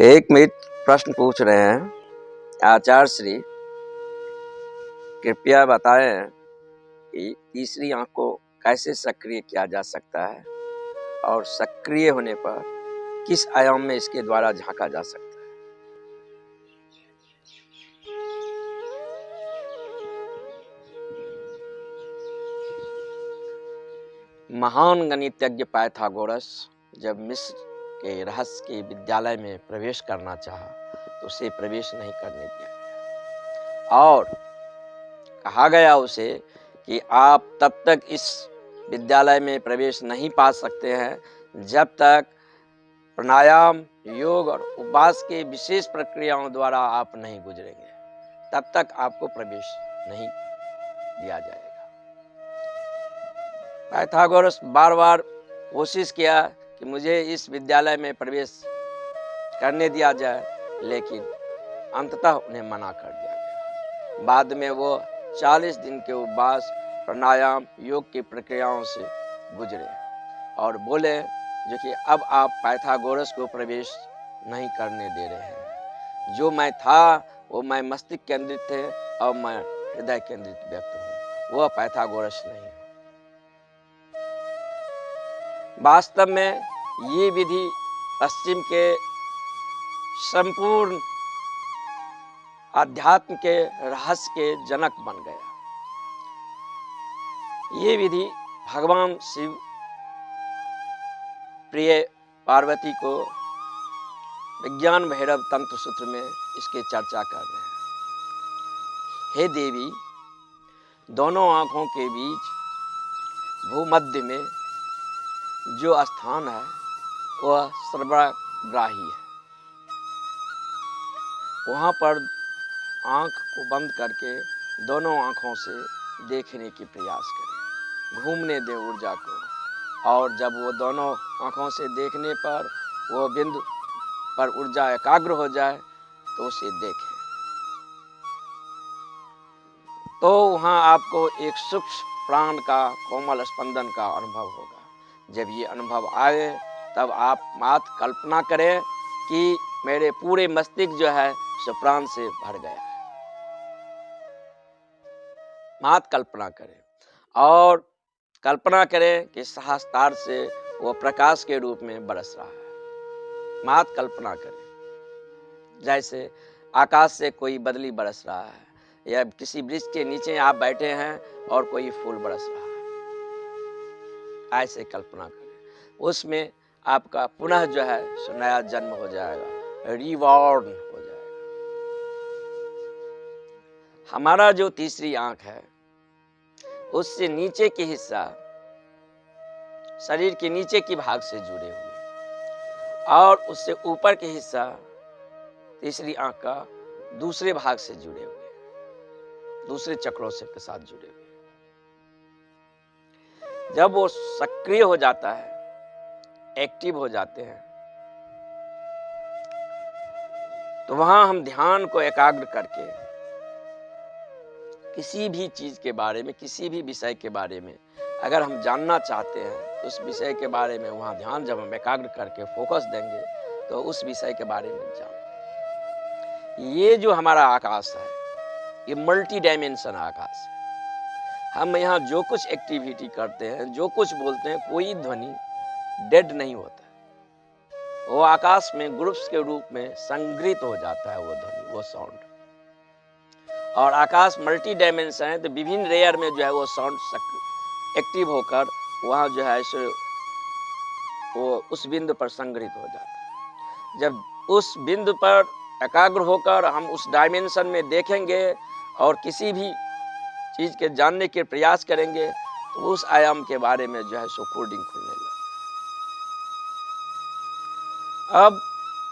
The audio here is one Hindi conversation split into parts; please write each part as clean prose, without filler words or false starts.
एक मित्र प्रश्न पूछ रहे हैं, आचार्य श्री कृपया बताएं कि तीसरी आंख को कैसे सक्रिय किया जा सकता है और सक्रिय होने पर किस आयाम में इसके द्वारा झांका जा सकता है। महान गणितज्ञ पाइथागोरस जब मिस्र के रहस्य के विद्यालय में प्रवेश करना चाहा तो उसे प्रवेश नहीं करने दिया और कहा गया उसे कि आप तब तक इस विद्यालय में प्रवेश नहीं पा सकते हैं जब तक प्राणायाम, योग और उपवास के विशेष प्रक्रियाओं द्वारा आप नहीं गुजरेंगे, तब तक आपको प्रवेश नहीं दिया जाएगा। पाइथागोरस बार बार कोशिश किया कि मुझे इस विद्यालय में प्रवेश करने दिया जाए, लेकिन अंततः उन्हें मना कर दिया गया। बाद में वो 40 दिन के उपवास, प्राणायाम, योग की प्रक्रियाओं से गुजरे और बोले जो कि अब आप पाइथागोरस को प्रवेश नहीं करने दे रहे हैं। जो मैं था वो मैं मस्तिष्क केंद्रित थे और मैं हृदय केंद्रित व्यक्ति हूँ, वह पाइथागोरस नहीं है। वास्तव में ये विधि पश्चिम के संपूर्ण अध्यात्म के रहस्य के जनक बन गया। ये विधि भगवान शिव प्रिय पार्वती को विज्ञान भैरव तंत्र सूत्र में इसकी चर्चा कर रहे हैं। हे देवी, दोनों आंखों के बीच भूमध्य में जो स्थान है वह सर्वग्राही है। वहाँ पर आंख को बंद करके दोनों आंखों से देखने की प्रयास करें, घूमने दें ऊर्जा को, और जब वो दोनों आंखों से देखने पर वो बिंदु पर ऊर्जा एकाग्र हो जाए तो उसे देखें। तो वहाँ आपको एक सूक्ष्म प्राण का कोमल स्पंदन का अनुभव होगा। जब ये अनुभव आए तब आप मात्र कल्पना करें कि मेरे पूरे मस्तिष्क जो है सो प्राण से भर गया है। मात्र कल्पना करें और कल्पना करें कि सहस्त्रार से वो प्रकाश के रूप में बरस रहा है। मात्र कल्पना करें जैसे आकाश से कोई बदली बरस रहा है या किसी वृक्ष के नीचे आप बैठे हैं और कोई फूल बरस रहा है। ऐसे कल्पना करें, उसमें आपका पुनः जो है सो नया जन्म हो जाएगा, रिवॉर्ड हो जाएगा। हमारा जो तीसरी आंख है उससे नीचे की हिस्सा शरीर के नीचे की भाग से जुड़े हुए और उससे ऊपर के हिस्सा तीसरी आंख का दूसरे भाग से जुड़े हुए, दूसरे चक्रों से के साथ जुड़े हुए। जब वो सक्रिय हो जाता है, एक्टिव हो जाते हैं, तो वहां हम ध्यान को एकाग्र करके किसी भी चीज के बारे में, किसी भी विषय के बारे में अगर हम जानना चाहते हैं, उस विषय के बारे में वहां ध्यान जब हम एकाग्र करके फोकस देंगे तो उस विषय के बारे में जान। ये जो हमारा आकाश है ये मल्टी डायमेंशन आकाश है। हम यहाँ जो कुछ एक्टिविटी करते हैं, जो कुछ बोलते हैं, कोई ध्वनि डेड नहीं होता। वो आकाश में ग्रुप्स के रूप में संग्रहित हो जाता है वो ध्वनि, वो साउंड। और आकाश मल्टी डायमेंशन है तो विभिन्न लेयर में जो है वो साउंड एक्टिव होकर वहाँ जो है सो वो उस बिंदु पर संग्रहित हो जाता है। जब उस बिंदु पर एकाग्र होकर हम उस डायमेंशन में देखेंगे और किसी भी चीज के जानने के प्रयास करेंगे तो उस आयाम के बारे में जो है सो कोडिंग खुलने लगता है। अब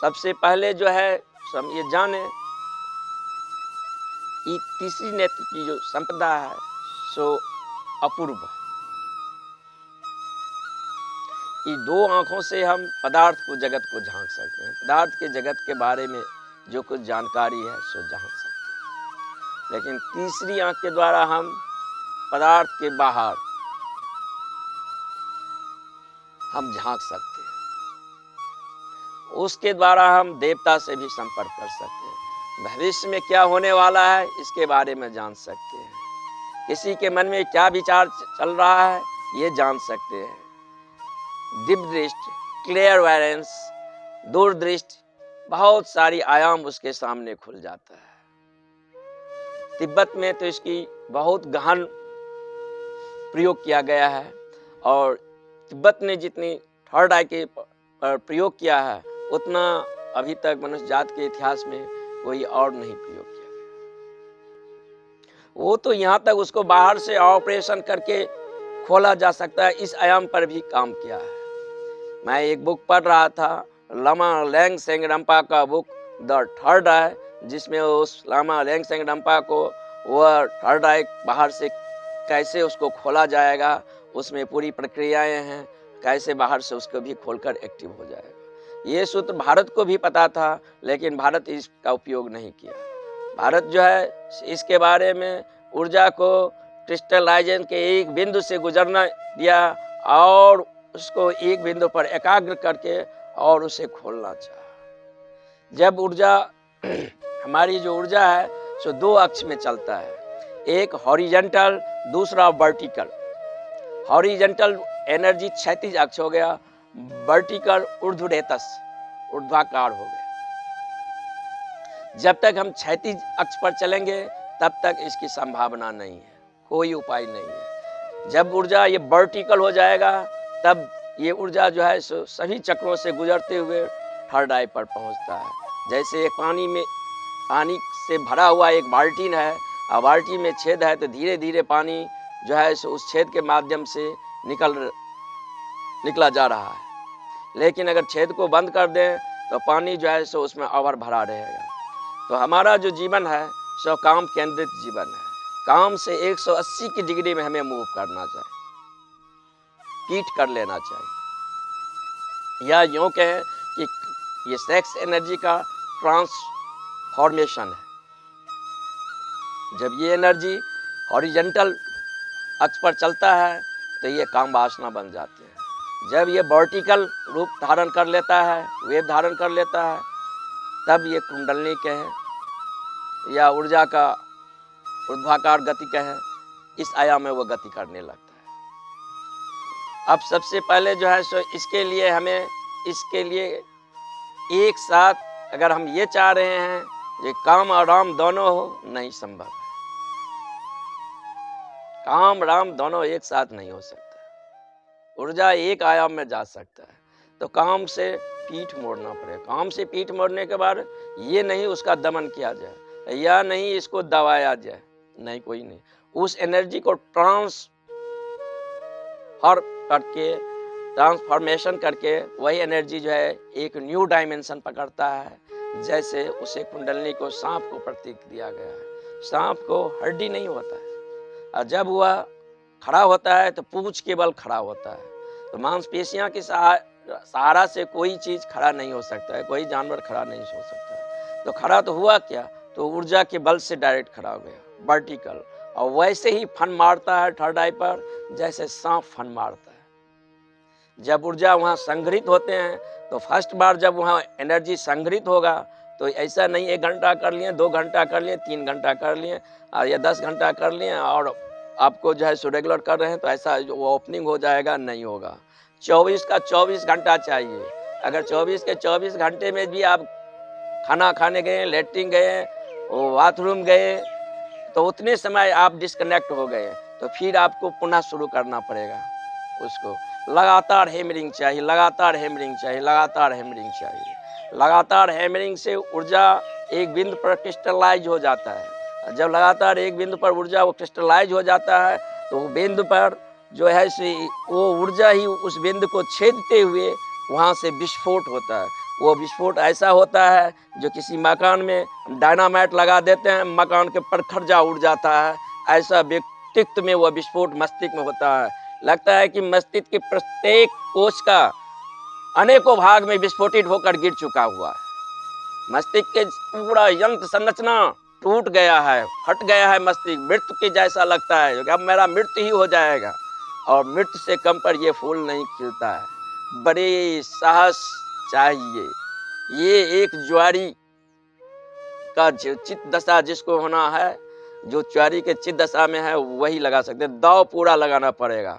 सबसे पहले जो है हम ये जाने कि तीसरी नेत्र की जो संपदा है सो अपूर्व है। ये दो आंखों से हम पदार्थ को, जगत को झांक सकते हैं, पदार्थ के जगत के बारे में जो कुछ जानकारी है सो झांक सकते हैं, लेकिन तीसरी आंख के द्वारा हम पदार्थ के बाहर हम झांक सकते हैं। उसके द्वारा हम देवता से भी संपर्क कर सकते हैं। भविष्य में क्या होने वाला है इसके बारे में जान सकते हैं। किसी के मन में क्या विचार चल रहा है ये जान सकते हैं। दिव्य दृष्टि, क्लियरवायरेंस, दूरदृष्टि, बहुत सारी आयाम उसके सामने खुल जाता है। तिब्बत में तो इसकी बहुत गहन प्रयोग किया गया है और तिब्बत ने जितनी थर्ड आई के प्रयोग किया है उतना अभी तक मनुष्य जात के इतिहास में कोई और नहीं प्रयोग किया गया। वो तो यहाँ तक उसको बाहर से ऑपरेशन करके खोला जा सकता है, इस आयाम पर भी काम किया है। मैं एक बुक पढ़ रहा था, लामा लेंगसेंग रंपा का बुक द थर्ड आई, जिसमें उस लामा लेंगसेंग रंपा को वह थर्ड आई बाहर से कैसे उसको खोला जाएगा, उसमें पूरी प्रक्रियाएं हैं, कैसे बाहर से उसको भी खोलकर एक्टिव हो जाएगा। ये सूत्र भारत को भी पता था, लेकिन भारत इसका उपयोग नहीं किया। भारत जो है इसके बारे में ऊर्जा को क्रिस्टलाइजेशन के एक बिंदु से गुजरना दिया और उसको एक बिंदु पर एकाग्र करके और उसे खोलना चाहा। जब ऊर्जा हमारी जो ऊर्जा है सो दो अक्ष में चलता है, एक हॉरिजेंटल, दूसरा वर्टिकल। हॉरिजेंटल एनर्जी क्षैतिज अक्ष हो गया, वर्टिकल ऊर्ध्वरेतस, ऊर्ध्वाकार हो गया। जब तक हम क्षैतिज अक्ष पर चलेंगे तब तक इसकी संभावना नहीं है, कोई उपाय नहीं है। जब ऊर्जा ये वर्टिकल हो जाएगा तब ये ऊर्जा जो है सो सभी चक्रों से गुजरते हुए थर्ड आई पर पहुंचता है। जैसे एक पानी से भरा हुआ एक बाल्टीन है और बाल्टी में छेद है तो धीरे धीरे पानी जो है सो उस छेद के माध्यम से निकला जा रहा है। लेकिन अगर छेद को बंद कर दें तो पानी जो है सो उसमें ओवर भरा रहेगा। तो हमारा जो जीवन है सो काम केंद्रित जीवन है। काम से 180 की डिग्री में हमें मूव करना चाहिए, पीठ कर लेना चाहिए। या यूँ कहें कि ये सेक्स एनर्जी का ट्रांसफॉर्मेशन है। जब ये एनर्जी हॉरिजेंटल अक्ष पर चलता है तो ये काम वासना बन जाते हैं। जब ये वर्टिकल रूप धारण कर लेता है, वेव धारण कर लेता है, तब ये कुंडलनी कहें या ऊर्जा का ऊर्ध्वाकार गति कहें, इस आयाम में वो गति करने लगता है। अब सबसे पहले जो है सो इसके लिए एक साथ अगर हम ये चाह रहे हैं कि काम और राम दोनों हो, नहीं संभव है। काम राम दोनों एक साथ नहीं हो सकता। ऊर्जा एक आयाम में जा सकता है तो काम से पीठ मोड़ना पड़ेगा। काम से पीठ मोड़ने के बाद ये नहीं उसका दमन किया जाए या नहीं इसको दबाया जाए, नहीं, कोई नहीं। उस एनर्जी को ट्रांसफॉर्मेशन करके वही एनर्जी जो है एक न्यू डायमेंशन पकड़ता है। जैसे उसे कुंडलनी को सांप को प्रतीक दिया गया है। सांप को हड्डी नहीं होता है और जब वह खड़ा होता है तो पूंछ के बल खड़ा होता है। तो मांसपेशियां के सहारा से कोई चीज खड़ा नहीं हो सकता है, कोई जानवर खड़ा नहीं हो सकता है। तो खड़ा तो हुआ क्या, तो ऊर्जा के बल से डायरेक्ट खड़ा हो गया वर्टिकल। और वैसे ही फन मारता है थर्ड आई पर जैसे सांप फन मारता है। जब ऊर्जा वहाँ संग्रहित होते हैं तो फर्स्ट बार जब वहाँ एनर्जी संग्रहित होगा तो ऐसा नहीं 1 घंटा कर लिए, 2 घंटा कर लिए, 3 घंटा कर लिए या 10 घंटा कर लिए और आपको जो है सो रेगुलर कर रहे हैं तो ऐसा वो ओपनिंग हो जाएगा, नहीं होगा। 24 का 24 घंटा चाहिए। अगर 24 के 24 घंटे में भी आप खाना खाने गए, लेटरिन गए, बाथरूम गए, तो उतने समय आप डिस्कनेक्ट हो गए तो फिर आपको पुनः शुरू करना पड़ेगा। उसको लगातार हैमरिंग चाहिए, लगातार हैमरिंग चाहिए, लगातार हैमरिंग चाहिए। लगातार हैमरिंग से ऊर्जा एक बिंदु पर क्रिस्टलाइज हो जाता है। जब लगातार एक बिंदु पर ऊर्जा वो क्रिस्टलाइज हो जाता है तो बिंदु पर जो है वो ऊर्जा ही उस बिंदु को छेदते हुए वहाँ से विस्फोट होता है। वो विस्फोट ऐसा होता है जो किसी मकान में डायनामाइट लगा देते हैं, मकान के परखर्जा उड़ जाता है। ऐसा व्यक्तित्व में वह विस्फोट मस्तिष्क में होता है। लगता है कि मस्तिष्क के प्रत्येक कोश का अनेकों भाग में विस्फोटित होकर गिर चुका हुआ है। मस्तिष्क के पूरा यंत्र संरचना टूट गया है, फट गया है। मस्तिष्क मृत्यु के जैसा लगता है कि अब मेरा मृत्यु ही हो जाएगा। और मृत्यु से कम पर यह फूल नहीं खिलता है। बड़े साहस चाहिए, ये एक ज्वारी का जो चित्त दशा जिसको होना है, जो ज्वारी के चित्त दशा में है वही लगा सकते हैं। दांव पूरा लगाना पड़ेगा,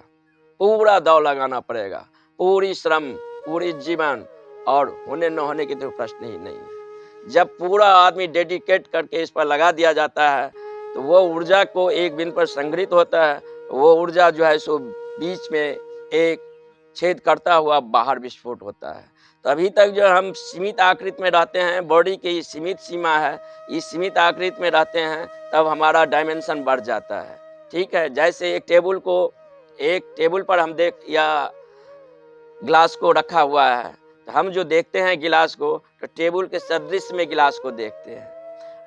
पूरा दांव लगाना पड़ेगा, पूरी श्रम, पूरी जीवन, और होने न होने की तो प्रश्न ही नहीं है। जब पूरा आदमी डेडिकेट करके इस पर लगा दिया जाता है तो वो ऊर्जा को एक बिंदु पर संग्रहित होता है, वो ऊर्जा जो है सो बीच में एक छेद करता हुआ बाहर विस्फोट होता है। तो अभी तक जो हम सीमित आकृति में रहते हैं, बॉडी की सीमित सीमा है, इस सीमित आकृति में रहते हैं, तब हमारा डायमेंशन बढ़ जाता है। ठीक है, जैसे एक टेबल पर हम देख या गिलास को रखा हुआ है, तो हम जो देखते हैं गिलास को, तो टेबल के सदृश में गिलास को देखते हैं।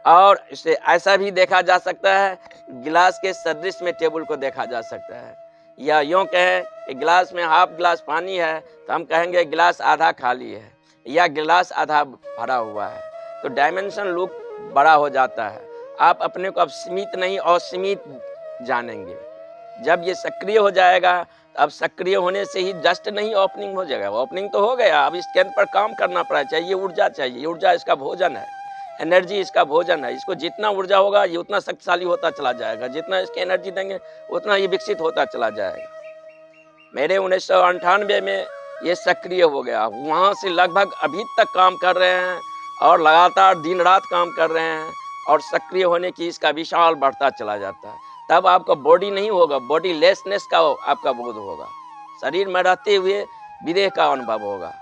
और इसे ऐसा भी देखा जा सकता है, गिलास के सदृश में टेबल को देखा जा सकता है। या यूँ कहें कि गिलास में हाफ गिलास पानी है तो हम कहेंगे गिलास आधा खाली है, या गिलास आधा भरा हुआ है। तो डायमेंशन लुक बड़ा हो जाता है। आप अपने को अब सीमित नहीं असीमित जानेंगे। जब ये सक्रिय हो जाएगा, तो अब सक्रिय होने से ही जस्ट नहीं ओपनिंग हो जाएगा, ओपनिंग तो हो गया, अब इसके पर काम करना पड़ा। चाहिए ऊर्जा, चाहिए ऊर्जा, इसका भोजन है, एनर्जी इसका भोजन है। इसको जितना ऊर्जा होगा ये उतना शक्तिशाली होता चला जाएगा, जितना इसकी एनर्जी देंगे उतना ये विकसित होता चला जाएगा। मेरे 1998 में ये सक्रिय हो गया, वहाँ से लगभग अभी तक काम कर रहे हैं और लगातार दिन रात काम कर रहे हैं, और सक्रिय होने की इसका विशाल बढ़ता चला जाता है। तब आपका बॉडी नहीं होगा, बॉडी लेसनेस का आपका बोध होगा, शरीर में रहते हुए विदेह का अनुभव होगा।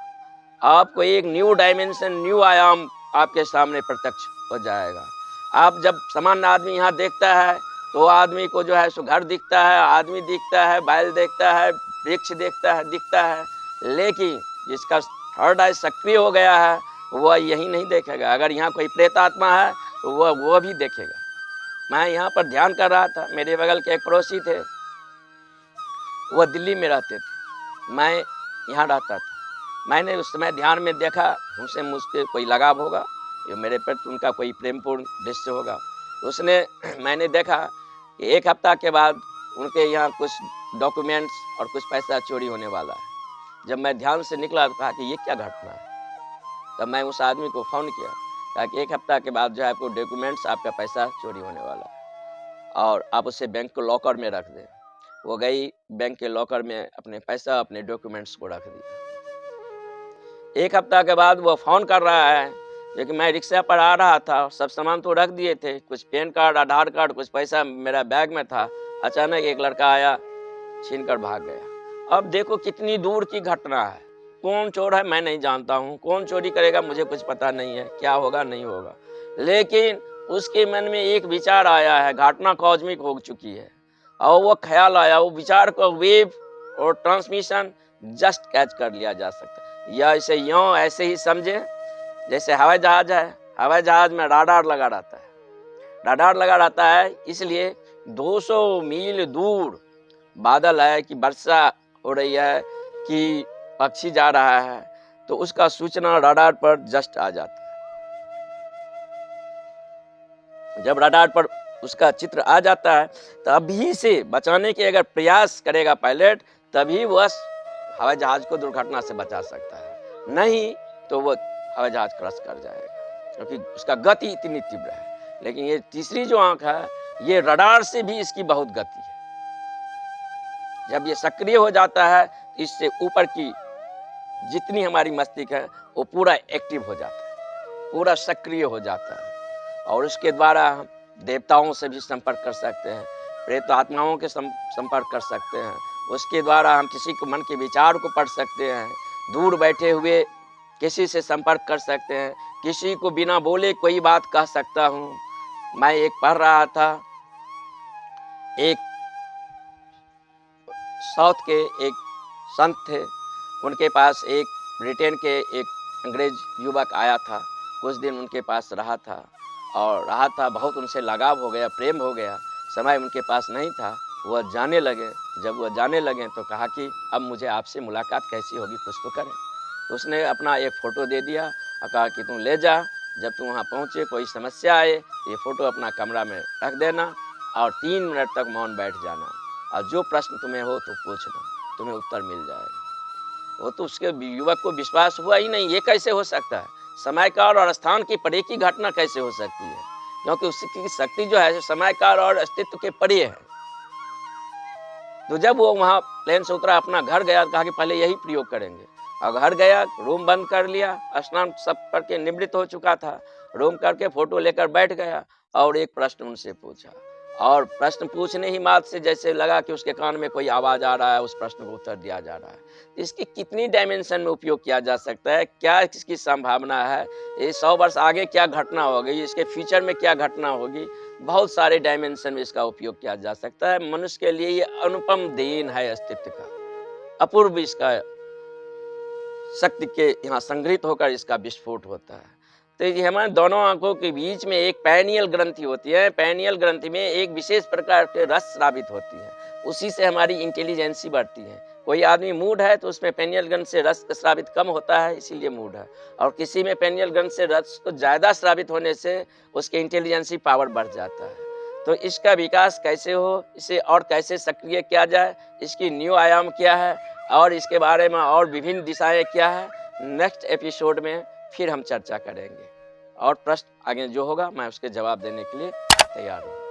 आपको एक न्यू डायमेंशन, न्यू आयाम आपके सामने प्रत्यक्ष हो जाएगा। आप जब सामान्य आदमी यहाँ देखता है तो आदमी को जो है सो घर दिखता है, आदमी दिखता है, बैल देखता है, वृक्ष दिखता है, लेकिन जिसका थर्ड आई सक्रिय हो गया है वह यही नहीं देखेगा। अगर यहाँ कोई प्रेत आत्मा है तो वह भी देखेगा। मैं यहाँ पर ध्यान कर रहा था, मेरे बगल के एक पड़ोसी थे, वह दिल्ली में रहते थे, मैं यहाँ रहता था। मैंने उस समय ध्यान में देखा, उनसे मुझसे कोई लगाव होगा, ये मेरे प्रति उनका कोई प्रेमपूर्ण दृश्य होगा। उसने मैंने देखा कि एक हफ्ता के बाद उनके यहाँ कुछ डॉक्यूमेंट्स और कुछ पैसा चोरी होने वाला है। जब मैं ध्यान से निकला तो कहा कि ये क्या घटना है। तब मैं उस आदमी को फ़ोन किया, कहा कि एक हफ्ता के बाद जो है आपको डॉक्यूमेंट्स, आपका पैसा चोरी होने वाला है और आप उसे बैंक को लॉकर में रख दें। वो गई बैंक के लॉकर में अपने पैसा, अपने डॉक्यूमेंट्स को रख दिया। एक हफ्ता के बाद वो फ़ोन कर रहा है, क्योंकि मैं रिक्शा पर आ रहा था, सब सामान तो रख दिए थे, कुछ पैन कार्ड, आधार कार्ड, कुछ पैसा मेरा बैग में था। अचानक एक लड़का आया, छीन कर भाग गया। अब देखो कितनी दूर की घटना है। कौन चोर है मैं नहीं जानता हूँ, कौन चोरी करेगा मुझे कुछ पता नहीं है, क्या होगा नहीं होगा, लेकिन उसके मन में एक विचार आया है, घटना कॉस्मिक हो चुकी है, और वो ख्याल आया, वो विचार को वेव और ट्रांसमिशन जस्ट कैच कर लिया जा सकता है। या इसे यूँ ऐसे ही समझे जैसे हवाई जहाज है, हवाई जहाज में राडार लगा रहता है, राडार लगा रहता है, इसलिए 200 मील दूर बादल है कि वर्षा हो रही है कि पक्षी जा रहा है, तो उसका सूचना राडार पर जस्ट आ जाता है। जब राडार पर उसका चित्र आ जाता है, तभी से बचाने के अगर प्रयास करेगा पायलट, तभी वह हवाई जहाज को दुर्घटना से बचा सकता है, नहीं तो वह हवाई जहाज क्रश कर जाएगा, क्योंकि उसका गति इतनी तीव्र है। लेकिन ये तीसरी जो आंख है, ये रडार से भी इसकी बहुत गति है। जब ये सक्रिय हो जाता है, इससे ऊपर की जितनी हमारी मस्तिष्क है वो पूरा एक्टिव हो जाता है, पूरा सक्रिय हो जाता है, और उसके द्वारा हम देवताओं से भी संपर्क कर सकते हैं, प्रेत आत्माओं के संपर्क कर सकते हैं। उसके द्वारा हम किसी के मन के विचार को पढ़ सकते हैं, दूर बैठे हुए किसी से संपर्क कर सकते हैं, किसी को बिना बोले कोई बात कह सकता हूँ। मैं एक पढ़ रहा था, एक साउथ के एक संत थे, उनके पास एक ब्रिटेन के एक अंग्रेज युवक आया था, कुछ दिन उनके पास रहा था, बहुत उनसे लगाव हो गया, प्रेम हो गया। समय उनके पास नहीं था, वह जाने लगे। जब वह जाने लगे तो कहा कि अब मुझे आपसे मुलाकात कैसी होगी, कुछ तो करें। तो उसने अपना एक फ़ोटो दे दिया और कहा कि तुम ले जा, जब तुम वहाँ पहुँचे कोई समस्या आए, ये फ़ोटो अपना कमरा में रख देना और 3 मिनट तक मौन बैठ जाना, और जो प्रश्न तुम्हें हो तो पूछना, तुम्हें उत्तर मिल जाएगा। वो तो उसके युवक को विश्वास हुआ ही नहीं, ये कैसे हो सकता है, समय काल और स्थान की परे की घटना कैसे हो सकती है, क्योंकि उसकी शक्ति जो है समय काल और अस्तित्व के परे है। तो जब वो वहाँ प्लेन से उतरा, अपना घर गया, कहा कि पहले यही प्रयोग करेंगे। और घर गया, रूम बंद कर लिया, स्नान सब करके निवृत्त हो चुका था, रूम करके फोटो लेकर बैठ गया और एक प्रश्न उनसे पूछा। और प्रश्न पूछने ही मात्र से जैसे लगा कि उसके कान में कोई आवाज आ रहा है, उस प्रश्न को उत्तर दिया जा रहा है। इसकी कितनी डायमेंशन में उपयोग किया जा सकता है, क्या इसकी संभावना है, ये 100 वर्ष आगे क्या घटना होगी, इसके फ्यूचर में क्या घटना होगी, बहुत सारे डायमेंशन में इसका उपयोग किया जा सकता है। मनुष्य के लिए ये अनुपम देन है अस्तित्व का, अपूर्व इसका शक्ति के यहाँ संग्रहित होकर इसका विस्फोट होता है। तो ये हमारे दोनों आंखों के बीच में एक पैनियल ग्रंथि होती है, पैनियल ग्रंथि में एक विशेष प्रकार के रस स्रावित होती है, उसी से हमारी इंटेलिजेंसी बढ़ती है। कोई आदमी मूड है तो उसमें पेनियल ग्रंथि से रस स्रावित कम होता है, इसीलिए मूड है। और किसी में पेनियल ग्रंथि से रस को ज़्यादा स्रावित होने से उसके इंटेलिजेंसी पावर बढ़ जाता है। तो इसका विकास कैसे हो, इसे और कैसे सक्रिय किया जाए, इसकी न्यू आयाम क्या है और इसके बारे में और विभिन्न दिशाएं क्या है, नेक्स्ट एपिसोड में फिर हम चर्चा करेंगे। और प्रश्न आगे जो होगा मैं उसके जवाब देने के लिए तैयार हूँ।